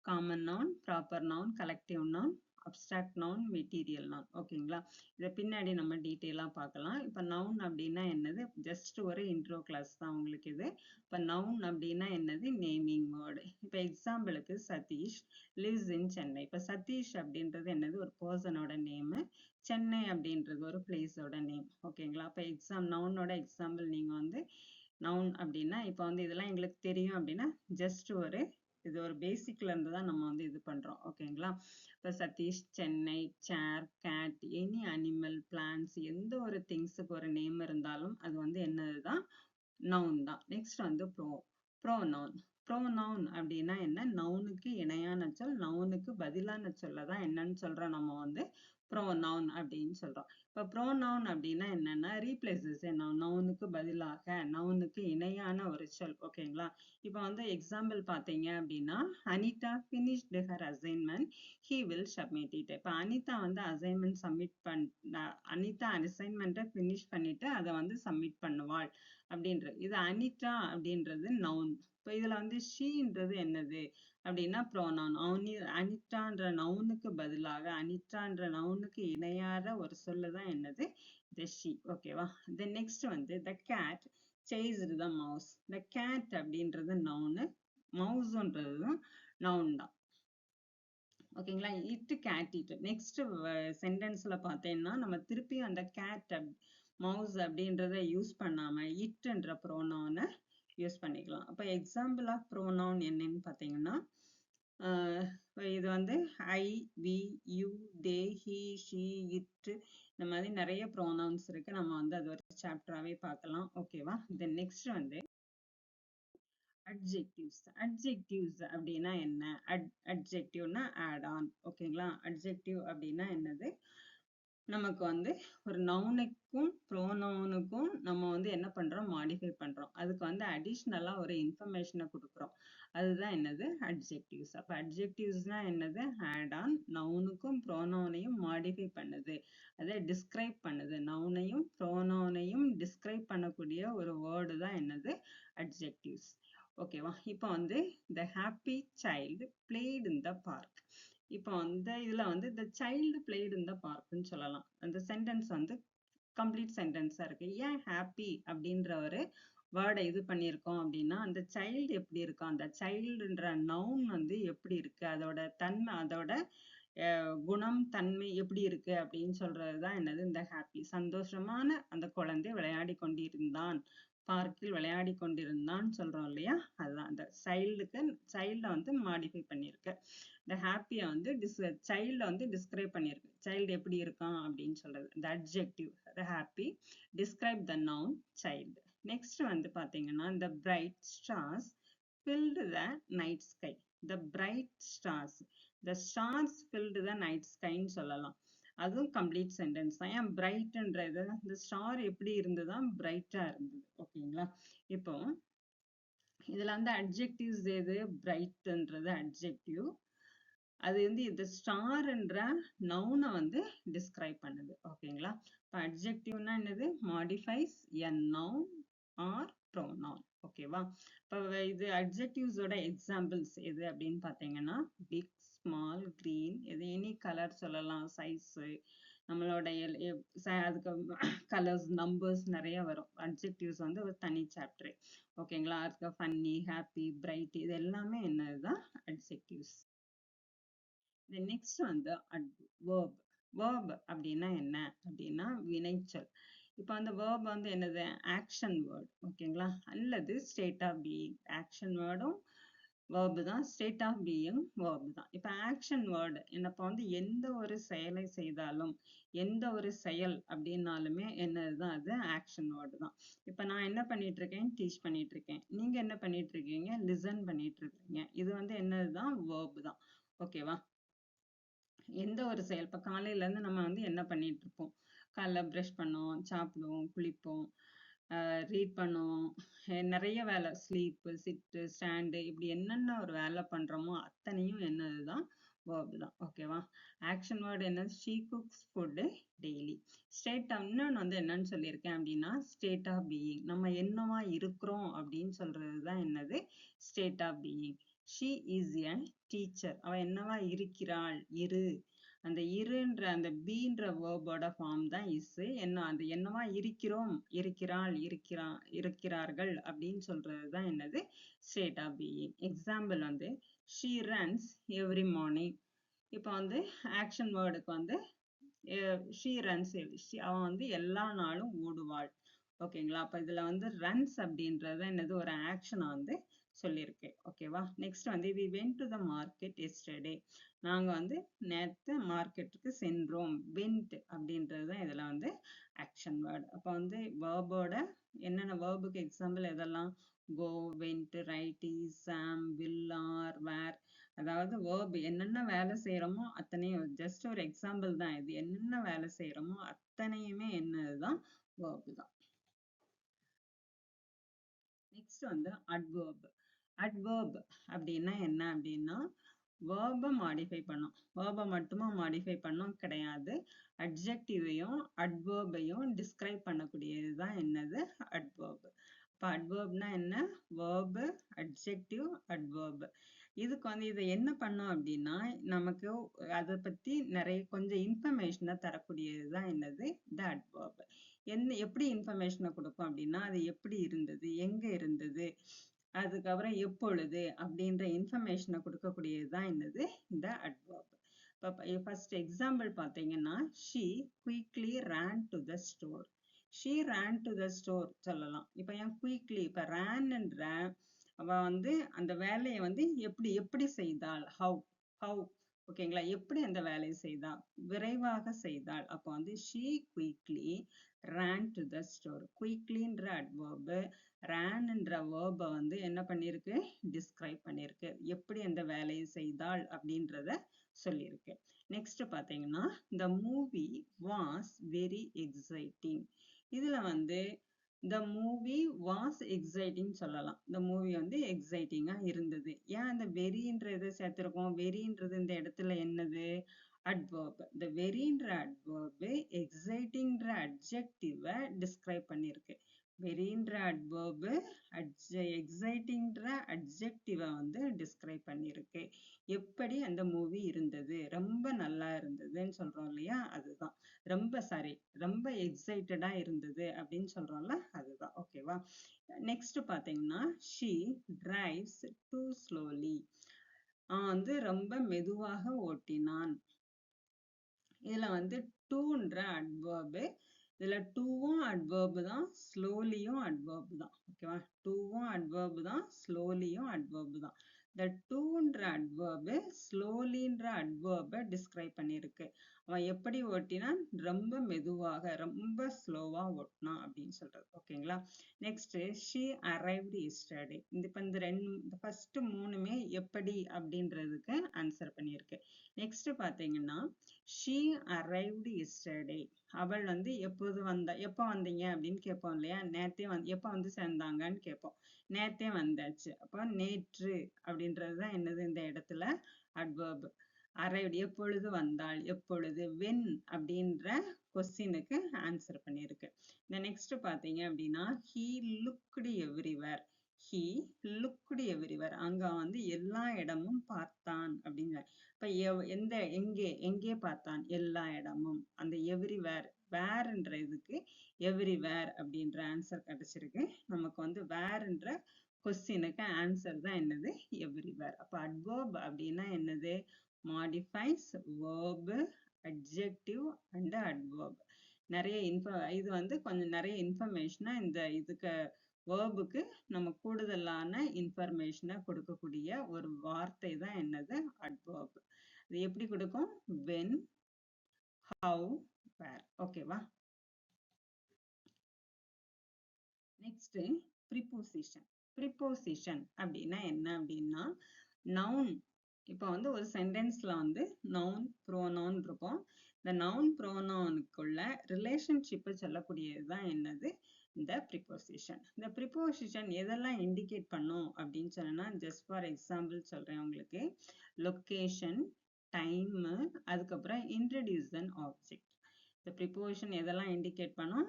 Common noun, proper noun, collective noun, abstract noun, material noun. ஓகேங்களா? இதை பின்னாடி நம்ம டீட்டெயிலா பார்க்கலாம். இப்ப நவுன் அப்படின்னா என்னது, ஜஸ்ட் ஒரு இன்ட்ரோ கிளாஸ் தான் உங்களுக்கு இது. இப்ப நவுன் அப்படின்னா என்னது, நேமிங் வேர்டு. இப்ப எக்ஸாம்பிளுக்கு சதீஷ் லிவ்ஸ் இன் சென்னை. இப்ப சதீஷ் அப்படின்றது என்னது, ஒரு பர்சனோட நேமு. சென்னை அப்படின்றது ஒரு பிளேஸோட நேம். ஓகேங்களா? அப்ப நவுனோட எக்ஸாம்பிள் நீங்க வந்து நவுன் அப்படின்னா, இப்ப வந்து இதெல்லாம் எங்களுக்கு தெரியும் அப்படின்னா ஜஸ்ட் இது ஒரு பேசிக்ல இருந்து தான் நம்ம வந்து இது பண்றோம். ஓகேங்களா? இப்ப சதீஷ், சென்னை, சேர், கேட், எனி அனிமல், பிளான்ஸ், எந்த ஒரு திங்ஸுக்கு ஒரு நேம் இருந்தாலும் அது வந்து என்னதுதான், நவுன் தான். நெக்ஸ்ட் வந்து ப்ரோனவுன். ப்ரோனவுன் அப்படின்னா என்ன, நவுனுக்கு இணையான சொல், நவுனுக்கு பதிலான சொல்லதான் என்னன்னு சொல்றோம், நம்ம வந்து ப்ரோனவுன் அப்படின்னு சொல்றோம். இப்ப ப்ரோனவுன் அப்படின்னா என்னன்னா, ரீப்ளேசஸ் நவுனுக்கு பதிலாக, நவுனுக்கு இணையான ஒரு சொல். ஓகேங்களா? இப்ப வந்து எக்ஸாம்பிள் பாத்தீங்க அப்படின்னா, Anitha finished her assignment, he will submit it. இப்ப அனிதா வந்து அசைன்மெண்ட் அனிதா அசைன்மெண்ட்டை பினிஷ் பண்ணிட்டு அதை வந்து சப்மிட் பண்ணுவாள் அப்படின்றது. இது அனிதா அப்படின்றது நவுன். இப்போ இதுல வந்து ஷீன்றது என்னது அப்படின்னா ப்ரோனவுன். அனிதான்ற நவுனுக்கு பதிலாக, அனிதான்ற நவுனுக்கு இணையாத ஒரு சொல்லுதான் என்னது, த ஷீ. ஓகேவா? தென் நெக்ஸ்ட் வந்து the cat chased the mouse. The cat அப்படின்றது நவுனு, மவுஸ்ன்றது நவுன் தான். ஓகேங்களா? It cat it. நெக்ஸ்ட் சென்டென்ஸ்ல பார்த்தீங்கன்னா நம்ம திருப்பி அந்த கேட் மவுஸ் அப்படின்றத யூஸ் பண்ணாம இட்ன்ற ப்ரோனவுனை யூஸ் பண்ணிக்கலாம். அப்ப எக்ஸாம்பிள் ஆஃப் ப்ரோனவுன் என்னன்னு பார்த்தீங்கன்னா இது வந்து I, we, you, they, he, she, it இந்த மாதிரி நிறைய ப்ரோனவுன்ஸ் இருக்கு. நம்ம வந்து அது ஒரு சாப்டராகவே பார்க்கலாம். ஓகேவா? தென் நெக்ஸ்ட் வந்து அட்ஜெக்டிவ்ஸ். அட்ஜெக்டிவ்ஸ் அப்படின்னா என்ன? அட்ஜெக்டிவ்னா ஆட் ஆன். ஓகேங்களா? அட்ஜெக்டிவ் அப்படின்னா என்னது? நமக்கு வந்து ஒரு நவுனுக்கும் ப்ரோனவுனுக்கும் நம்ம வந்து என்ன பண்றோம்? மாடிஃபை பண்றோம். அதுக்கு வந்து அடிஷ்னலா ஒரு இன்ஃபர்மேஷனை கொடுக்குறோம். அதுதான் என்னது? அட்ஜெக்டிவ்ஸ். அப்ப அட்ஜெக்டிவ்ஸ்னா என்னது? ஆட் ஆன் நவுனுக்கும் ப்ரோனவுனையும் மாடிஃபை பண்ணுது. அதை டிஸ்கிரைப் பண்ணுது. நவுனையும் ப்ரோனவுனையும் டிஸ்கிரைப் பண்ணக்கூடிய ஒரு வேர்டு தான் என்னது? அட்ஜெக்டிவ்ஸ். ஓகேவா? இப்போ வந்து the happy child played in the park. இப்போ வந்து இதுல வந்து the child played in the parkன்னு சொல்லலாம். அந்த சென்டென்ஸ் வந்து கம்ப்ளீட் சென்டென்ஸா இருக்கு. ஏன் ஹாப்பி அப்படின்ற ஒரு வேர்டை இது பண்ணியிருக்கோம் அப்படின்னா அந்த சைல்டு எப்படி இருக்கும், அந்த சைல்டுன்ற நவுன் வந்து எப்படி இருக்கு, அதோட தன்மை, அதோட குணம், தன்மை எப்படி இருக்கு அப்படின்னு சொல்றதுதான் என்னது? இந்த ஹாப்பி. சந்தோஷமான அந்த குழந்தை விளையாடி கொண்டிருந்தான், பார்க்கில் விளையாடி கொண்டிருந்தான் சொல்றோம் இல்லையா? அதுதான் அந்த சைல்ட வந்து மாடிஃபை பண்ணிருக்கு. இந்த ஹாப்பியை வந்து சைல்ட வந்து டிஸ்கிரைப் பண்ணிருக்கு. சைல்டு எப்படி இருக்கான் அப்படின்னு சொல்றது. இந்த adjective happy describe the noun child. Next வந்து பாத்தீங்கன்னா இந்த bright stars filled the night sky. The bright stars. The stars filled the night skyன்னு சொல்லலாம். அதுவும் கம்ப்ளீட் சென்டென்ஸ் தான். ஏன் பிரைட்ன்றது இந்த ஸ்டார் எப்படி இருந்ததுதான் பிரைட்டா இருந்தது. ஓகேங்களா? இப்போ இதுல வந்து அட்ஜெக்டிவ்ஸ் எது? பிரைட்ன்றது அட்ஜெக்டிவ். அது வந்து இந்த ஸ்டார்ன்ற நவுனை வந்து டிஸ்கிரைப் பண்ணுது. ஓகேங்களா? இப்போ அட்ஜெக்டிவ்னா என்னது? Modifies a noun R pronoun. ஓகேவா? இப்போ இது அட்ஜெக்டிவ்ஸோட எக்ஸாம்பிள்ஸ் எது அப்படின்னு பார்த்தீங்கன்னா பிக், ஸ்மால், கிரீன், இது எனி கலர் சொல்லலாம், சைஸு, நம்மளோட அதுக்கு கலர்ஸ், நம்பர்ஸ் நிறைய வரும். அட்ஜெக்டிவ்ஸ் வந்து ஒரு தனி சாப்டர். ஓகேங்களா? அதுக்கு ஃபன்னி, ஹாப்பி, பிரைட், இது எல்லாமே என்னதுதான்? அட்ஜெக்டிவ்ஸ். நெக்ஸ்ட் வந்து verb. verb அப்படின்னா என்ன அப்படின்னா வினைச்சொல். இப்போ அந்த verb வந்து என்னது? Action word. ஓகேங்களா? அல்லது ஸ்டேட் ஆஃப் பீயிங். ஆக்ஷன் வேர்டும் verb தான், ஸ்டேட் ஆஃப் பீயிங் verb தான். இப்போ ஆக்ஷன் வேர்டு என்னப்போ வந்து எந்த ஒரு செயலை செய்தாலும், எந்த ஒரு செயல் அப்படின்னாலுமே என்னதுதான்? அது ஆக்ஷன் வேர்டு தான். இப்போ நான் என்ன பண்ணிட்டு இருக்கேன்? டீச் பண்ணிட்டு இருக்கேன். நீங்க என்ன பண்ணிட்டு இருக்கீங்க? லிசன் பண்ணிட்டு இருக்கீங்க. இது வந்து என்னதுதான்? verb தான். ஓகேவா? எந்த ஒரு செயல், இப்போ காலையில இருந்து நம்ம வந்து என்ன பண்ணிட்டு இருப்போம்? காலைல ப்ரஷ் பண்ணுவோம், சாப்பிடுவோம், குளிப்போம், ரீட் பண்ணுவோம், நிறைய வேலை, ஸ்லீப்பு, சிட்டு, ஸ்டாண்டு, இப்படி என்னென்ன ஒரு வேலை பண்றோமோ அத்தனையும் என்னதுதான்? verb தான். ஓகேவா? ஆக்ஷன் வேர்டு என்ன? She cooks food daily. State இன்னொன்னு வந்து என்னன்னு சொல்லியிருக்கேன் அப்படின்னா ஸ்டேட் ஆஃப் பீயிங். நம்ம என்னவா இருக்கிறோம் அப்படின்னு சொல்றதுதான் என்னது? State of being. She is a teacher. அவ என்னவா இருக்கிறாள்? இரு. அந்த இருன்ற அந்த பீன்ற வேர்போட ஃபார்ம் தான் இஸ். என்ன அந்த என்னவா இருக்கிறோம், இருக்கிறாள், இருக்கிறார்கள் அப்படின்னு சொல்றதுதான் என்னது? State of being. எக்ஸாம்பிள் வந்து ஷீ ரன்ஸ் எவ்ரி மார்னிங். இப்போ வந்து ஆக்ஷன் வேர்டுக்கு வந்து ஷீ ரன்ஸ், அவன் வந்து எல்லா நாளும் ஓடுவாள். ஓகேங்களா? அப்ப இதுல வந்து ரன்ஸ் அப்படின்றது என்னது? ஒரு ஆக்ஷனை வந்து சொல்லியிருக்கு. ஓகேவா? நெக்ஸ்ட் வந்து we went to the market yesterday. நாங்க வந்து நேத்து மார்க்கெட்டுக்கு சென்றோம். went அப்படின்றது தான் இதுல வந்து ஆக்ஷன் வேர்டு. அப்ப வந்து வேர்போட என்னென்ன வேர்புக்கு எக்ஸாம்பிள் எதெல்லாம்? go, went, write, is, am, will, are, were. அதாவது வேர்ப் என்னென்ன வேலை செய்யறோமோ அத்தனையும் ஜஸ்ட் ஒரு எக்ஸாம்பிள் தான் இது. என்னென்ன வேலை செய்யறோமோ அத்தனையுமே என்னதுதான்? வேர்ப் தான். நெக்ஸ்ட் வந்து அட்வர்ப். அட்வர்ப் அப்படின்னா என்ன அப்படின்னா வேர்பை மாடிஃபை பண்ணும். வேர்பை மட்டுமா மாடிஃபை பண்ணும்? கிடையாது. அட்ஜெக்டிவையும் அட்வர்பையும் டிஸ்கிரைப் பண்ணக்கூடியது தான் என்னது? அட்வர்ப். இப்போ அட்வர்ப்னா என்ன? Verb, adjective, adverb. இதுக்கு வந்து இதை என்ன பண்ணும் அப்படின்னா நமக்கு அதை பத்தி நிறைய கொஞ்சம் இன்ஃபர்மேஷனை தரக்கூடியது தான் என்னது? இந்த அட்வர்ப். எப்படி இன்ஃபர்மேஷனை கொடுக்கும் அப்படின்னா அது எப்படி இருந்தது, எங்க இருந்தது, அதுக்கப்புறம் எப்பொழுது அப்படின்ற இன்ஃபர்மேஷனை கொடுக்கக்கூடியது தான் என்னது? இந்த அட்வர்ப். இப்போ ஃபர்ஸ்ட் எக்ஸாம்பிள் பார்த்தீங்கன்னா she quickly ran to the store. she ran to the store சொல்லலாம். இப்போ ஏன் quickly இப்போ ran என்ற அவ வந்து அந்த வேலையை வந்து எப்படி எப்படி செய்தாள், how ஓகேங்களா, எப்படி அந்த வேலையை செய்தாள், விரைவாக செய்தாள். அப்போ வந்து she quickly ran to the store. quicklyன்ற adverb, ran என்ற verb வந்து என்ன பண்ணிருக்கு, describe பண்ணிருக்கு, எப்படி அந்த வேலையை செய்தாள் அப்படின்றத சொல்லியிருக்கு. நெக்ஸ்ட் பாத்தீங்கன்னா the movie was very exciting. இதுல வந்து the movie was exciting சொல்லலாம். the movie வந்து எக்ஸைட்டிங்கா இருந்தது. ஏன் அந்த வெரின்றதை சேர்த்திருக்கோம், வெரின்றது இந்த இடத்துல என்னது, adverb. the வெரின்ற adverb எக்ஸைட்டிங்ன்ற adjective describe பண்ணிருக்கு. வெரின்ற adverb எக்ஸைட்டிங்ன்ற adjective வந்து டிஸ்கிரைப் பண்ணிருக்கு. எப்படி அந்த மூவி இருந்தது, ரொம்ப நல்லா இருந்ததுன்னு சொல்றோம் இல்லையா, அதுதான். ரொம்ப எக்ஸைட்டடா இருந்தது அப்படின்னு சொல்றோம்ல, அதுதான். ஓகேவா. நெக்ஸ்ட் பாத்தீங்கன்னா she drives too slowly. வந்து ரொம்ப மெதுவாக ஓட்டினான். இதுல வந்து டூன்ற அட்வர்பு, இதுல டூவும் அட்வர்பு தான், ஸ்லோலியும் அட்வர்பு தான். ஓகேவா, டூவும் அட்வர்பு தான், ஸ்லோலியும் அட்வர்பு தான். இந்த டூன்ற அட்வர்பு ஸ்லோலின்ற அட்வர்பை டிஸ்கிரைப் பண்ணியிருக்கு. அவன் எப்படி ஓட்டினான், ரொம்ப மெதுவாக, ரொம்ப ஸ்லோவா ஓட்டினான் அப்படின்னு சொல்றது. ஓகேங்களா. Next she arrived yesterday. இப்போ இந்த ஃபர்ஸ்ட் மூணுமே எப்படி அப்படின்றதுக்கு ஆன்சர் பண்ணியிருக்கு. நெக்ஸ்ட் பாத்தீங்கன்னா she arrived yesterday. அவள் வந்து எப்போது வந்தா, எப்போ வந்தீங்க அப்படின்னு கேட்போம் இல்லையா, நேத்தே வந்து எப்போ வந்து சேர்ந்தாங்கன்னு கேட்போம். நேத்தே வந்தாச்சு. அப்போ நேற்று அப்படின்றதுதான் என்னது இந்த இடத்துல adverb. arrived எப்பொழுது வந்தாள், எப்பொழுது, when அப்படின்ற கொஸ்டினுக்கு ஆன்சர் பண்ணியிருக்கு. இந்த நெக்ஸ்ட் பாத்தீங்க அப்படின்னா he looked everywhere. he looked everywhere. அங்க வந்து எல்லா இடமும் பார்த்தான் அப்படின்னு. இப்ப எங்கே பார்த்தான், எல்லா இடமும். அந்த எவ்ரிவேர், வேர்ன்ற இதுக்கு எவ்ரிவேர் அப்படின்ற ஆன்சர் கிடைச்சிருக்கு. நமக்கு வந்து வேர்ன்ற கொஸ்டினுக்கு ஆன்சர் தான் என்னது, எவ்ரிவேர். அப்ப adverb அப்படின்னா என்னது, modifies verb, adjective and adverb. நிறைய இது வந்து கொஞ்சம் நிறைய இன்ஃபர்மேஷனா இந்த இதுக்கு வேர்புக்கு நம்ம கூடுதலான இன்ஃபர்மேஷனை கொடுக்கக்கூடிய ஒரு வார்த்தை தான் என்னது, adverb. இது எப்படி கொடுக்கும், when, how, where. ஓகேவா. Next preposition. ப்ரிபோசிஷன் அப்படின்னா என்ன அப்படின்னா நவுன். இப்போ வந்து ஒரு சென்டென்ஸ்ல வந்து நவுன் ப்ரோனவுன் இருக்கும். இந்த நவுன் ப்ரோனவுனுக்குள்ள ரிலேஷன்ஷிப்பை சொல்லக்கூடியதுதான் என்னது, இந்த ப்ரிபோசிஷன். இந்த ப்ரிபோசிஷன் எதெல்லாம் இண்டிகேட் பண்ணும் அப்படின்னு சொன்னா, ஜஸ்ட் ஃபார் எக்ஸாம்பிள் சொல்றேன் உங்களுக்கு. லொகேஷன், டைம், அதுக்கப்புறம் இன்ட்ரடியூஸ் அன் ஆப்ஜெக்ட். இந்த ப்ரிபோசிஷன் எதெல்லாம் இண்டிகேட் பண்ணும்,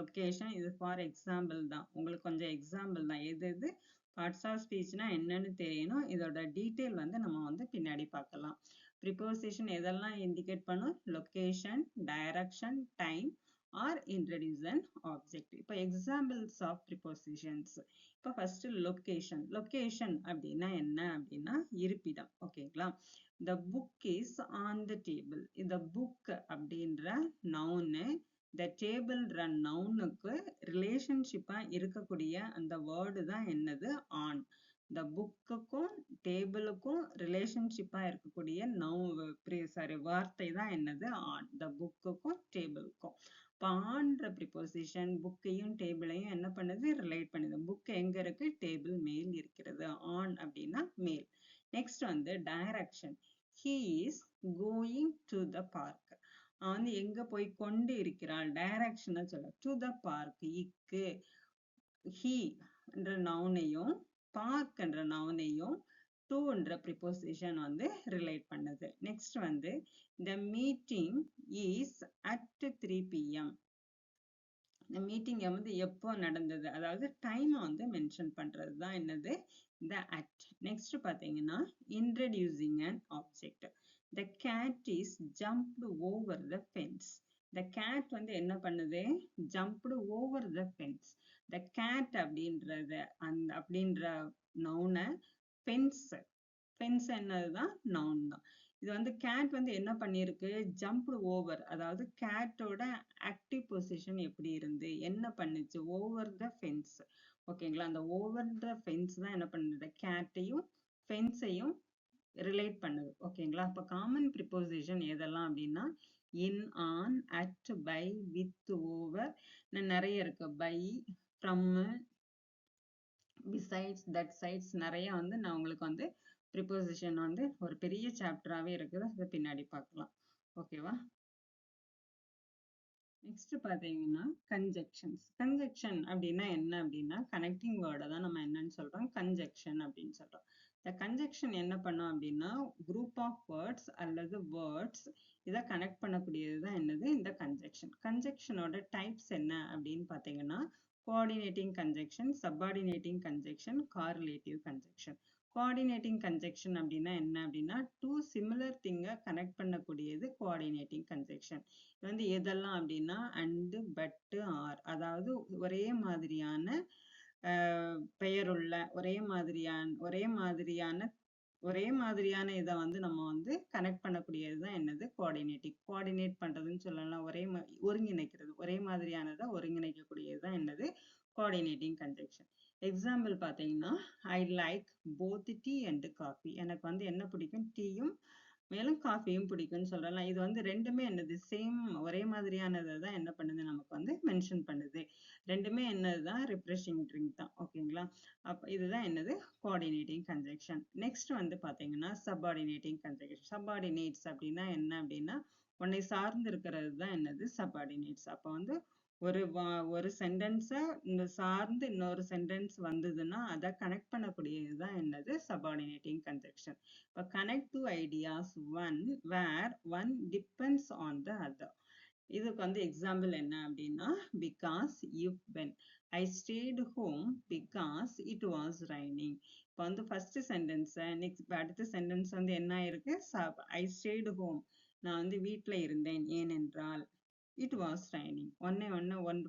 லொகேஷன், இது ஃபார் எக்ஸாம்பிள் தான், உங்களுக்கு கொஞ்சம் எக்ஸாம்பிள் தான். எது பார்ட்ஸ் ஆஃப் ஸ்பீச்னா என்னன்னு தெரியணும். இதோட டீட்டெயில் வந்து நம்ம வந்து பின்னாடி பார்க்கலாம். ப்ரிபோசிஷன் எதெல்லாம் இண்டிகேட் பண்ணும், location, direction, time or introduce an object. இப்போ எக்ஸாம்பிள்ஸ் ஆஃப் ப்ரிபோசிஷன்ஸ். இப்போ ஃபர்ஸ்ட் லொகேஷன். லொகேஷன் அப்படின்னா என்ன அப்படின்னா இருப்பிடம். ஓகேங்களா. the book is on the table. இந்த book அப்படின்ற நவுனு இந்த டேபிள்ன்ற நவுனுக்கு ரிலேஷன்ஷிப்பா இருக்கக்கூடிய அந்த வேர்டு தான் என்னது, ஆன். இந்த புக்குக்கும் டேபிளுக்கும் ரிலேஷன்ஷிப்பா இருக்கக்கூடிய வார்த்தை தான் என்னது, ஆன். இந்த புக்குக்கும் டேபிளுக்கும். இப்போ ஆன்ற ப்ரிபோசிஷன் புக்கையும் டேபிளையும் என்ன பண்ணுது, ரிலேட் பண்ணுது. புக் எங்க இருக்கு, டேபிள் மேல் இருக்கிறது. ஆன் அப்படின்னா மேல். நெக்ஸ்ட் வந்து direction. he is going to the park. வந்து எங்க போய் கொண்டு இருக்கிறாள், டைரக்ஷனை சொல்ல, டு த பார்க். இக்கு he என்ற நவுனையும் பார்க் என்ற நவுனையும் டு என்ற ப்ரிபோசிஷன் வந்து ரிலேட் பண்ணுது. நெக்ஸ்ட் வந்து the meeting is at 3 PM. இந்த மீட்டிங் வந்து எப்போ நடந்தது, அதாவது டைம் வந்து மென்ஷன் பண்றது தான் என்னது, இந்த at. நெக்ஸ்ட் பாத்தீங்கன்னா introducing an object. the cat is jumped over the fence. the cat வந்து என்ன பண்ணுது, jumped over the fence. the cat அப்படின்றது அப்படின்ற நவுனை fence என்னதுதான், நவுன் தான். இது வந்து cat வந்து என்ன பண்ணிருக்கு, ஜம்ப்டு ஓவர், அதாவது கேட்டோட ஆக்டிவ் பொசிஷன் எப்படி இருந்து என்ன பண்ணுச்சு, ஓவர் த ஃபென்ஸ். ஓகேங்களா, அந்த ஓவர் த ஃபென்ஸ் தான் என்ன பண்ணுது, கேட்டையும் ஃபென்ஸையும் ரிலேட் பண்ணுது. ஓகேங்களா, அப்ப காமன் ப்ரிப்போசிஷன் எதெல்லாம் அப்படின்னா in, on, at, by, with, over, நிறைய இருக்கு. By, from, besides, that sides, நிறைய வந்து நான் உங்களுக்கு வந்து ப்ரிப்போசிஷன் வந்து ஒரு பெரிய சாப்டராகவே இருக்குது, அதை பின்னாடி பார்க்கலாம். ஓகேவா, நெக்ஸ்ட் பார்த்தீங்கன்னா கன்ஜெக்ஷன்ஸ். கன்ஜெக்ஷன் அப்படின்னா என்ன அப்படின்னா கனெக்டிங் வேர்டை தான் நம்ம என்னன்னு சொல்றோம், கன்ஜெக்ஷன் அப்படின்னு சொல்றோம். இந்த கன்ஜெக்ஷன் என்ன பண்ணோம் அப்படின்னா குரூப் ஆஃப் வேர்ட்ஸ் அல்லது வேர்ட்ஸ் இதை கனெக்ட் பண்ணக்கூடியது தான் என்னது இந்த கன்ஜெக்ஷன். கன்ஜெக்ஷனோட டைப்ஸ் என்ன அப்படின்னு பார்த்தீங்கன்னா coordinating conjunction, subordinating conjunction, correlative conjunction. Coordinating conjunction அப்படின்னா என்ன அப்படின்னா டூ சிமிலர் திங்கை கனெக்ட் பண்ணக்கூடியது கோஆர்டினேட்டிங் கன்ஜெக்ஷன். இது வந்து எதெல்லாம் அப்படின்னா அண்டு, பட்டு, ஆர், அதாவது ஒரே மாதிரியான பெயருள்ள ஒரே மாதிரியான இதை வந்து நம்ம வந்து கனெக்ட் பண்ணக்கூடியது தான் என்னது கோஆர்டினேட்டிங். கோஆர்டினேட் பண்றதுன்னு சொல்லலாம், ஒருங்கிணைக்கிறது, ஒரே மாதிரியானதை ஒருங்கிணைக்கக்கூடியது தான் என்னது கோஆர்டினேட்டிங் கன்ஜெக்ஷன். எக்ஸாம்பிள் பார்த்தீங்கன்னா I like both tea and coffee, எனக்கு வந்து என்ன பிடிக்கும், டீயும் மேலும் காஃபியும் பிடிக்கும்னு சொல்லலாம். இது வந்து ரெண்டுமே என்னது சேம், ஒரே மாதிரியானதை தான் என்ன பண்ணுது நமக்கு வந்து மென்ஷன் பண்ணுது. ரெண்டுமே என்னதுதான் ரிஃப்ரெஷிங் ட்ரிங்க் தான். ஓகேங்களா, அப்ப இதுதான் என்னது கோஆர்டினேட்டிங் கன்ஜெக்ஷன். நெக்ஸ்ட் வந்து பாத்தீங்கன்னா சப்பார்டினேட்டிங் கன்ஜெக்ஷன். சப்பார்டினேட்ஸ் அப்படின்னா என்ன அப்படின்னா உன்னை சார்ந்து இருக்கிறது தான் என்னது சப்பார்டினேட்ஸ். அப்ப வந்து ஒரு சென்டென்ஸை இந்த சார்ந்து இன்னொரு சென்டென்ஸ் வந்ததுன்னா அதை கனெக்ட் பண்ணக்கூடியது தான் என்னது சப்பார்டினேட்டிங் கன்ஜெக்ஷன். இப்போ connect two ideas one where one depends on the other. இதுக்கு வந்து எக்ஸாம்பிள் என்ன அப்படின்னா because, if, when. I stayed home because it was raining. இப்போ வந்து ஃபர்ஸ்ட் சென்டென்ஸை நெக்ஸ்ட் அடுத்த சென்டென்ஸ் வந்து என்ன ஆயிருக்கு, ஐ ஸ்டேட் ஹோம், நான் வந்து வீட்டில் இருந்தேன் ஏனென்றால் இட் வாஸ் ரைனிங்.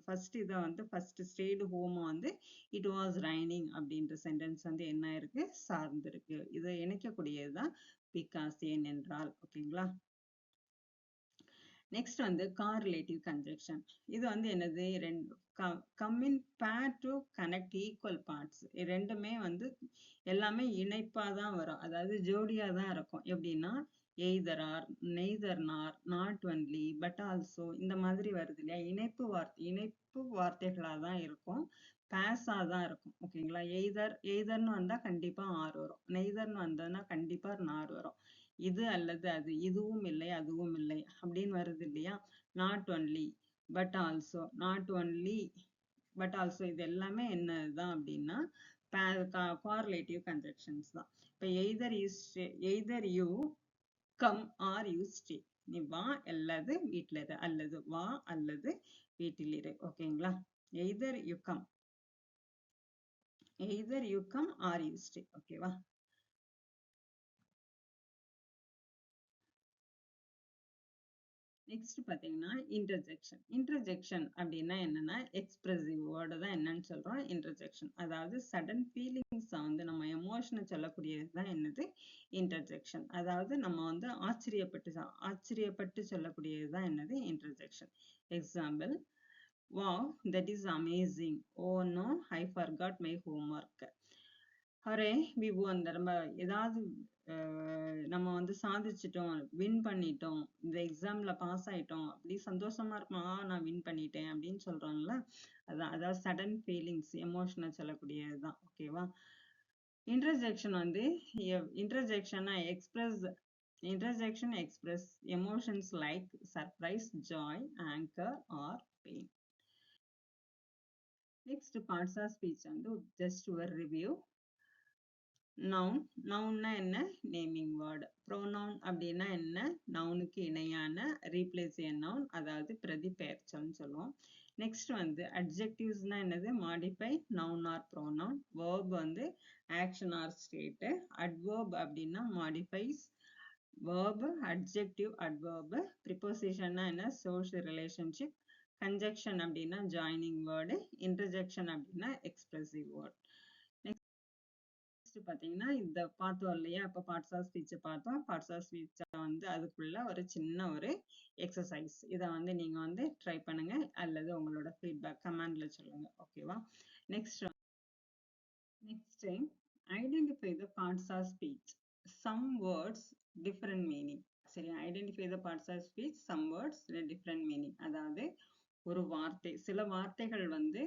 ஃபர்ஸ்ட் இதை வந்து ஃபர்ஸ்ட் ஸ்டேட் ஹோம் வந்து இட் வாஸ் ரைனிங் அப்படின்ற சென்டென்ஸ் வந்து என்ன இருக்கு, சார்ந்து இருக்கு. இதை இணைக்கக்கூடியதுதான் பிகாஸ், ஏனென்றால். ஓகேங்களா, நெக்ஸ்ட் வந்து காரிலேட்டிவ் கன்ஜெக்ஷன். இது வந்து என்னது, கம் இன் பேர் டு கனெக்ட் ஈக்குவல் பார்ட்ஸ். ரெண்டுமே வந்து எல்லாமே இணைப்பா தான் வரும், அதாவது ஜோடியா தான் இருக்கும். எப்படின்னா எய்தர் ஆர், நெய்தர் நார், நாட் ஒன்லி, பட் ஆல்சோ, இந்த மாதிரி வருது இல்லையா, இணைப்பு வார்த்தைகளா தான் இருக்கும், பேஸா தான் இருக்கும். ஓகேங்களா, எய்தர்னு வந்தா கண்டிப்பா ஆர் வரும், நெய்தர்னு வந்ததுன்னா கண்டிப்பா நார் வரும். இது அல்லது அது, இதுவும் இல்லை அதுவும் இல்லை அப்படின்னு வருது இல்லையா. Not only, but also, not only but also, இது எல்லாமே என்னதுதான் அப்படின்னா கோரிலேட்டிவ் கன்ஜெக்ஷன்ஸ் தான். இப்ப either you come are you stay, நீ வா அல்லது வீட்டில் இரு, அல்லது வா அல்லது வீட்டில் இரு. ஓகேங்களா, either you come are you stay. ஓகேவா, நெக்ஸ்ட் பாத்தீங்கன்னா இன்டர்ஜெக்ஷன். இன்டர்ஜெக்ஷன் அப்படின்னா என்னன்னா எக்ஸ்பிரசிவ் வேர்டு தான் என்னன்னு சொல்றோம் இன்டர்ஜெக்ஷன். அதாவது சடன் ஃபீலிங்ஸ் வந்து நம்ம எமோஷனை சொல்லக்கூடியது தான் என்னது இன்டர்ஜெக்ஷன். அதாவது நம்ம வந்து ஆச்சரியப்பட்டு சொல்லக்கூடியது தான் என்னது interjection. Example, wow that is amazing, oh no I forgot my homework. அரே விவோ, அந்த நம்ம ஏதாவது நம்ம வந்து சாதிச்சிட்டோம், வின் பண்ணிட்டோம், இந்த எக்ஸாம்ல பாஸ் ஆயிட்டோம், அப்படி சந்தோஷமா இருக்கும், நான் வின் பண்ணிட்டேன் அப்படின்னு சொல்றோம்ல, அதாவது சடன் ஃபீலிங்ஸ், எமோஷனை சொல்லக்கூடியதுதான். ஓகேவா, இன்டர்ஜெக்ஷன் வந்து interjection expresses emotions like surprise, joy, anger or pain. Next parts of speech வந்து ஜஸ்ட் ஒரு ரிவ்யூ. நவுன், நவுன்னா என்ன, நேமிங் வேர்டு. ப்ரோனவுன் அப்படின்னா என்ன, நவுனுக்கு இணையான ரீப்ளேஸ் எ நவுன், அதாவது பிரதிபெயர்ச்சொல்னு சொல்லுவோம். நெக்ஸ்ட் வந்து அட்ஜெக்டிவ்ஸ்னா என்னது, modify noun R pronoun. Verb வந்து ஆக்ஷன் ஆர் ஸ்டேட். அட்வர்ப் அப்படின்னா மாடிஃபைஸ் வேர்ப், அட்ஜெக்டிவ் அட்வர்ப். ப்ரிப்போசிஷன்னா என்ன, சோஷியல் ரிலேஷன்ஷிப். கன்ஜெக்ஷன் அப்படின்னா ஜாயினிங் வேர்டு. இன்டர்ஜெக்ஷன் அப்படின்னா எக்ஸ்பிரசிவ் வேர்ட். நெக்ஸ்ட் பாத்தீங்கன்னா இந்த பார்த்தோம் இல்லையா, இப்ப பார்ட்ஸ் ஆஃப் ஸ்பீச் பார்த்தோம். பார்ட்ஸ் ஆஃப் ஸ்பீச் வந்து அதுக்குள்ள ஒரு சின்ன ஒரு எக்ஸசைஸ். இதை வந்து நீங்க வந்து ட்ரை பண்ணுங்க, அல்லது உங்களோட ஃபீட்பேக் கமெண்ட்ல சொல்லுங்க. ஓகேவா? Next identify the parts of speech. Some words different meaning. சரி, identify the parts of speech, some words different meaning. அதாவது ஒரு வார்த்தை, சில வார்த்தைகள் வந்து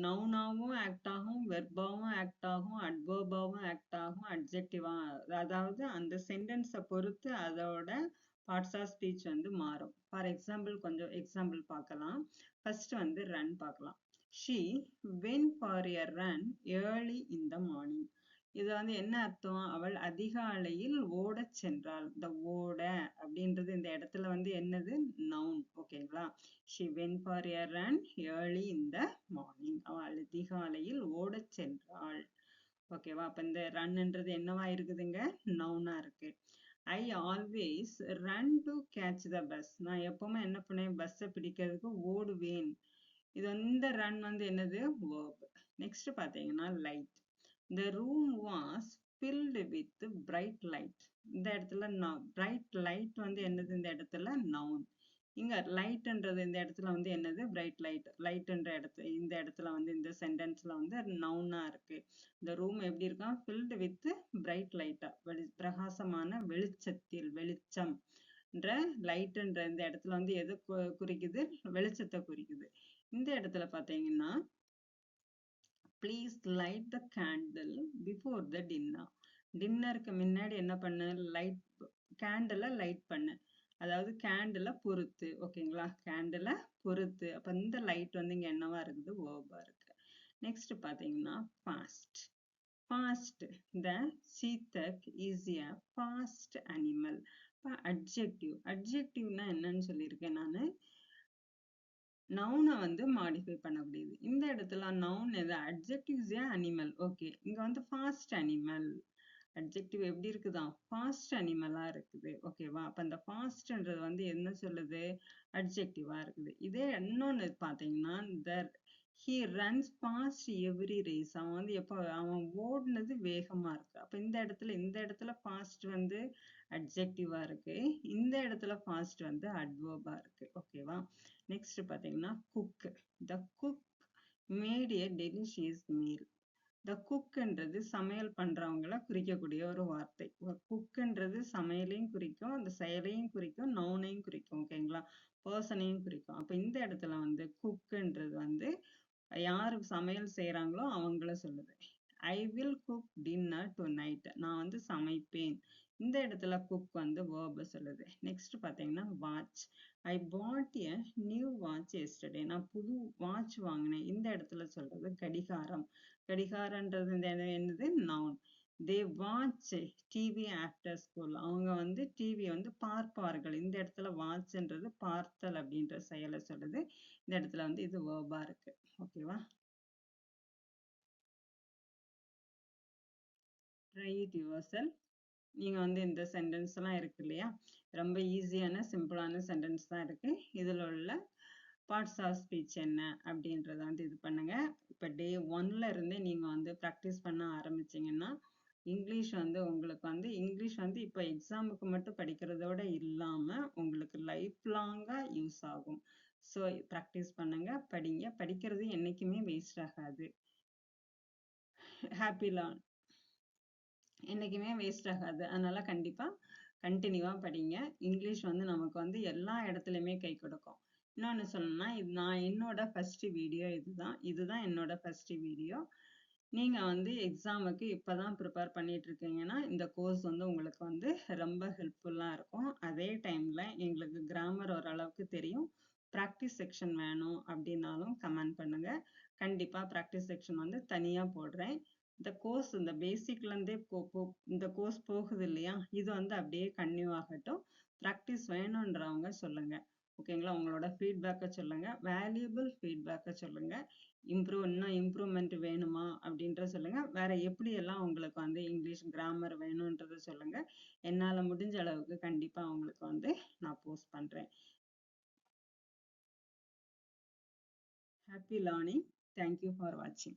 நவுனாவும் ஆக்ட் ஆகும், வெர்பாவும் ஆக்ட் ஆகும், அட்வர்பாவும் ஆக்ட் ஆகும், அட்ஜெக்டிவா, அதாவது அந்த சென்டென்ஸை பொறுத்து அதோட பார்ட்ஸ் ஆஃப் ஸ்பீச் வந்து மாறும். ஃபார் எக்ஸாம்பிள் கொஞ்சம் எக்ஸாம்பிள் பார்க்கலாம். ஃபர்ஸ்ட் வந்து ரன் பார்க்கலாம். She went for a run early in the morning. இது வந்து என்ன அர்த்தம்? அவள் அதிகாலையில் ஓடச் சென்றாள். இந்த ஓட அப்படின்றது இந்த இடத்துல வந்து என்னது? நவுன். ஓகேங்களா? She went for a run early in the morning. அவள் அதிகாலையில் ஓடச் சென்றாள். ஓகேவா? அப்ப இந்த ரன்ன்றது என்னவா இருக்குதுங்க? நவுனா இருக்கு. I always run to catch the bus. நான் எப்பவுமே என்ன பண்ணேன்? பஸ்ஸை பிடிக்கிறதுக்கு ஓடுவேன். இது இந்த ரன் வந்து என்னது? verb. நெக்ஸ்ட் பாத்தீங்கன்னா light. The room was filled with bright light. இந்த இடத்துல bright light வந்து என்னது? இந்த இடத்துல noun. இங்க லைட்ன்றது இந்த இடத்துல வந்து என்னது? bright light. லைட்ன்ற இடத்துல இந்த இடத்துல வந்து இந்த சென்டென்ஸ்ல வந்து நவுனா இருக்கு. இந்த ரூம் எப்படி இருக்கா? filled with bright light. பிரகாசமான வெளிச்சத்தில், வெளிச்சம் லைட்ன்ற இந்த இடத்துல வந்து எது குறிக்குது? வெளிச்சத்தை குறிக்குது. இந்த இடத்துல பாத்தீங்கன்னா please light the candle before the dinner. டின்னருக்கு முன்னாடி என்ன பண்ணு? லைட் கேண்டிலை லைட் பண்ணு. அதாவது கேண்டிலை பொறுத்து. ஓகேங்களா? கேண்டிலை பொறுத்து. அப்ப இந்த லைட் வந்து இங்க என்னவா இருக்குது? வேர்பா இருக்கு. நெக்ஸ்ட் பாத்தீங்கன்னா fast. Fast. The cheetah is a fast animal. Adjective. அட்ஜெக்டிவ்னா என்னன்னு சொல்லியிருக்கேன் நானு. நவுனை வந்து மாடிஃபை பண்ண முடியுது. இந்த இடத்துல நவுன் எது? Adjective is a animal. Okay, இங்க வந்து ஃபாஸ்ட் அனிமல். அட்ஜெக்டிவ் எப்படி இருக்குதா? ஃபாஸ்ட் அனிமலா இருக்குது. ஓகேவா? அப்ப அந்த ஃபாஸ்ட்ன்றது வந்து என்ன சொல்லுது? அட்ஜெக்டிவா இருக்குது. இதே இன்னொன்னு பாத்தீங்கன்னா he runs fast every race. அவன் வந்து அவன் ஓடுனது வேகமா இருக்கு. அப்ப இந்த இடத்துல ஃபாஸ்ட் வந்து அட்ஜெக்டிவா இருக்கு. இந்த இடத்துல ஃபாஸ்ட் வந்து அட்வர்பா இருக்கு. ஓகேவா? நெக்ஸ்ட் பாத்தீங்கன்னா cook. The cook made a delicious meal. The குக்ன்றது சமையல் பண்றவங்களை குறிக்கக்கூடிய ஒரு வார்த்தை. குக்ன்றது சமையலையும் குறிக்கும், அந்த செயலையும் குறிக்கும், நவுனையும் குறிக்கும். ஓகேங்களா? பர்சனையும் குறிக்கும். அப்ப இந்த இடத்துல வந்து குக்ன்றது வந்து யாரு சமையல் செய்யறாங்களோ அவங்கள சொல்லுது. I will cook dinner tonight. நான் வந்து சமைப்பேன். இந்த இடத்துல குக் வந்து verb சொல்லுது. நெக்ஸ்ட் பாத்தீங்கன்னா watch. I bought a new watch yesterday. நான் புது வாட்ச் வாங்கினேன். இந்த இடத்துல சொல்றது கடிகாரம். கடிகாரன்றது என்னது? Noun. They watch TV after school. அவங்க வந்து டிவி வந்து பார்ப்பார்கள். இந்த இடத்துல வாட்ச்ன்றது பார்த்தல் அப்படின்ற செயலை சொல்லுது. இந்த இடத்துல வந்து இது வேர்பா இருக்கு. ஓகேவா? Try it yourself. நீங்க வந்து இந்த சென்டென்ஸ் எல்லாம் இருக்கு இல்லையா, ரொம்ப ஈஸியான சிம்பிளான சென்டென்ஸ் தான் இருக்கு. இதுல உள்ள பார்ட்ஸ் ஆஃப் ஸ்பீச் என்ன அப்படின்றத வந்து இது பண்ணுங்க. இப்ப டே 1ல இருந்தே நீங்க வந்து ப்ராக்டிஸ் பண்ண ஆரம்பிச்சீங்கன்னா இங்கிலீஷ் வந்து உங்களுக்கு வந்து இங்கிலீஷ் வந்து இப்ப எக்ஸாமுக்கு மட்டும் படிக்கிறதோட இல்லாம உங்களுக்கு லைஃப் லாங்கா யூஸ் ஆகும். ஸோ ப்ராக்டிஸ் பண்ணுங்க, படிங்க. படிக்கிறது என்னைக்குமே வேஸ்ட் ஆகாது. Happy learn. என்னைக்குமே வேஸ்ட் ஆகாது. அதனால கண்டிப்பா கண்டினியூவா படிங்க. இங்கிலீஷ் வந்து நமக்கு வந்து எல்லா இடத்துலயுமே கை கொடுக்கும். இன்னொன்னு சொல்லணும்னா, இது நான் என்னோட ஃபர்ஸ்ட் வீடியோ இதுதான். இதுதான் என்னோட ஃபர்ஸ்ட் வீடியோ. நீங்க வந்து எக்ஸாமுக்கு இப்பதான் ப்ரிப்பேர் பண்ணிட்டு இருக்கீங்கன்னா இந்த கோர்ஸ் வந்து உங்களுக்கு வந்து ரொம்ப ஹெல்ப்ஃபுல்லா இருக்கும். அதே டைம்ல எங்களுக்கு கிராமர் ஓரளவுக்கு தெரியும். ப்ராக்டிஸ் செக்ஷன் வேணும் அப்படின்னாலும் கமெண்ட் பண்ணுங்க. கண்டிப்பா ப்ராக்டிஸ் செக்ஷன் வந்து தனியா போடுறேன். இந்த கோர்ஸ் இந்த பேசிக்ல இருந்தே இந்த கோர்ஸ் போகுது இல்லையா, இது வந்து அப்படியே கன்டினியூ ஆகட்டும். ப்ராக்டிஸ் வேணும்ன்றவங்க சொல்லுங்க. ஓகேங்களா? உங்களோட ஃபீட்பேக்கை சொல்லுங்க. வேல்யூபிள் ஃபீட்பேக்கை சொல்லுங்க. இன்னும் இம்ப்ரூவ்மெண்ட் வேணுமா அப்படின்ற சொல்லுங்க. வேற எப்படி எல்லாம் உங்களுக்கு வந்து இங்கிலீஷ் கிராமர் வேணும்ன்றத சொல்லுங்க. என்னால முடிஞ்ச அளவுக்கு கண்டிப்பா உங்களுக்கு வந்து நான் போஸ்ட் பண்றேன். Happy learning. Thank you for watching.